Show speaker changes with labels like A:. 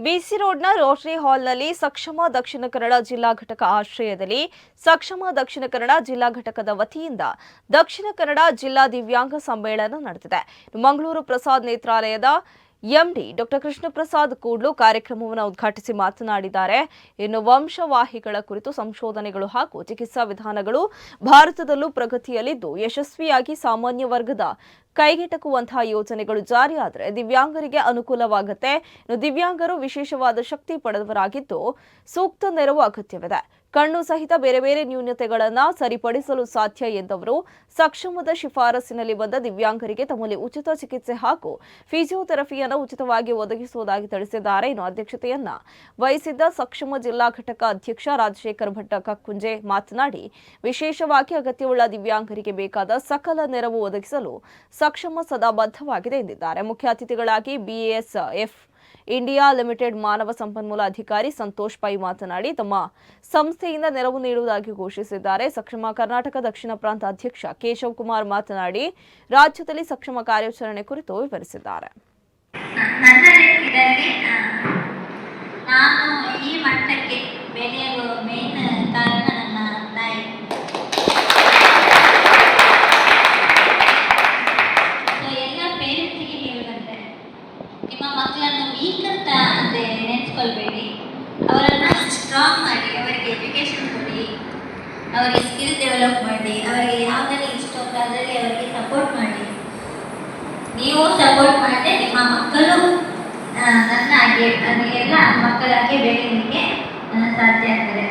A: ಬಿಸಿ ರೋಡ್ನ Rotary ಹಾಲ್ನಲ್ಲಿ ಸಕ್ಷಮ ದಕ್ಷಿಣ ಕನ್ನಡ ಜಿಲ್ಲಾ ಘಟಕ ಆಶ್ರಯದಲ್ಲಿ ಸಕ್ಷಮ ದಕ್ಷಿಣ ಕನ್ನಡ ಜಿಲ್ಲಾ ಘಟಕದ ವತಿಯಿಂದ ದಕ್ಷಿಣ ಕನ್ನಡ ಜಿಲ್ಲಾ ದಿವ್ಯಾಂಗ ಸಮ್ಮೇಳನ ನಡೆದಿದೆ. ಮಂಗಳೂರು ಪ್ರಸಾದ್ ನೇತ್ರಾಲಯದ ಎಂಡಿ ಡಾ ಕೃಷ್ಣ ಪ್ರಸಾದ್ ಕೂಡ್ಲು ಕಾರ್ಯಕ್ರಮವನ್ನು ಉದ್ಘಾಟಿಸಿ ಮಾತನಾಡಿದ್ದಾರೆ. ಇನ್ನು ವಂಶವಾಹಿಗಳ ಕುರಿತು ಸಂಶೋಧನೆಗಳು ಹಾಗೂ ಚಿಕಿತ್ಸಾ ವಿಧಾನಗಳು ಭಾರತದಲ್ಲೂ ಪ್ರಗತಿಯಲ್ಲಿದ್ದು ಯಶಸ್ವಿಯಾಗಿ ಸಾಮಾನ್ಯ ವರ್ಗದ ಕೈಗೆಟಕುವಂತಹ ಯೋಜನೆಗಳು ಜಾರಿಯಾದರೆ ದಿವ್ಯಾಂಗರಿಗೆ ಅನುಕೂಲವಾಗುತ್ತೆ. ದಿವ್ಯಾಂಗರು ವಿಶೇಷವಾದ ಶಕ್ತಿ ಪಡೆದವರಾಗಿದ್ದು ಸೂಕ್ತ ನೆರವು ಅಗತ್ಯವಿದೆ. ಕಣ್ಣು ಸಹಿತ ಬೇರೆ ಬೇರೆ ನ್ಯೂನತೆಗಳನ್ನು ಸರಿಪಡಿಸಲು ಸಾಧ್ಯ ಎಂದವರು ಸಕ್ಷಮದ ಶಿಫಾರಸಿನಲ್ಲಿ ಬಂದ ದಿವ್ಯಾಂಗರಿಗೆ ತಮ್ಮಲ್ಲಿ ಉಚಿತ ಚಿಕಿತ್ಸೆ ಹಾಗೂ ಫಿಸಿಯೋಥೆರಪಿಯನ್ನು ಉಚಿತವಾಗಿ ಒದಗಿಸುವುದಾಗಿ ತಿಳಿಸಿದ್ದಾರೆ. ಇನ್ನು ಅಧ್ಯಕ್ಷತೆಯನ್ನ ವಹಿಸಿದ್ದ ಸಕ್ಷಮ ಜಿಲ್ಲಾ ಘಟಕ ಅಧ್ಯಕ್ಷ ರಾಜಶೇಖರ್ ಭಟ್ ಕಕ್ಕುಂಜೆ ಮಾತನಾಡಿ, ವಿಶೇಷವಾಗಿ ಅಗತ್ಯವುಳ್ಳ ದಿವ್ಯಾಂಗರಿಗೆ ಬೇಕಾದ ಸಕಲ ನೆರವು ಒದಗಿಸಲು ಸಕ್ಷಮ ಸದಾ ಬದ್ಧವಾಗಿದೆ ಎಂದಿದ್ದಾರೆ. ಮುಖ್ಯ ಅತಿಥಿಗಳಾಗಿ BASF ಇಂಡಿಯಾ ಲಿಮಿಟೆಡ್ ಮಾನವ ಸಂಪನ್ಮೂಲ ಅಧಿಕಾರಿ ಸಂತೋಷ್ ಪೈ ಮಾತನಾಡಿ ತಮ್ಮ ಸಂಸ್ಥೆಯಿಂದ ನೆರವು ನೀಡುವುದಾಗಿ ಘೋಷಿಸಿದ್ದಾರೆ. ಸಕ್ಷಮ ಕರ್ನಾಟಕ ದಕ್ಷಿಣ ಪ್ರಾಂತ ಅಧ್ಯಕ್ಷ ಕೇಶವ್ ಕುಮಾರ್ ಮಾತನಾಡಿ ರಾಜ್ಯದಲ್ಲಿ ಸಕ್ಷಮ ಕಾರ್ಯಾಚರಣೆ ಕುರಿತು ವಿವರಿಸಿದ್ದಾರೆ.
B: ನನ್ನ ಲೆಕ್ಕದಲ್ಲಿ ನಾನು ಈ ಮಟ್ಟಕ್ಕೆ ಬೆಳೆಯಲು ಮೇನ್ ಕಾರಣ ನನ್ನ ತಾಯಿ. ಎಲ್ಲ ಪೇರೆಂಟ್ಸಿಗೆ ಹೇಳುವುದಂದ್ರೆ, ನಿಮ್ಮ ಮಕ್ಕಳನ್ನು ವೀಕ್ ಅಂತ ಅಂದರೆ ನೆನೆಸ್ಕೊಳ್ಬೇಡಿ, ಅವರನ್ನು ಸ್ಟ್ರಾಂಗ್ ಮಾಡಿ, ಅವರಿಗೆ ಎಜುಕೇಷನ್ ಕೊಡಿ, ಅವರಿಗೆ ಸ್ಕಿಲ್ ಡೆವಲಪ್ ಮಾಡಿ, ಅವರಿಗೆ ಯಾವುದರಲ್ಲಿ ಇಷ್ಟ ಉಂಟು ಅದರಲ್ಲಿ ಅವರಿಗೆ ಸಪೋರ್ಟ್ ಮಾಡಿ. ನೀವು ಸಪೋರ್ಟ್ ಮಾಡಿದ್ರೆ ನಿಮ್ಮ ಮಕ್ಕಳು ನನ್ನ ಹಾಗೆ ಎಲ್ಲ ಮಕ್ಕಳಾಗೆ ಬೆಳೀಲಿಕ್ಕೆ ಸಾಧ್ಯ ಆಗ್ತದೆ.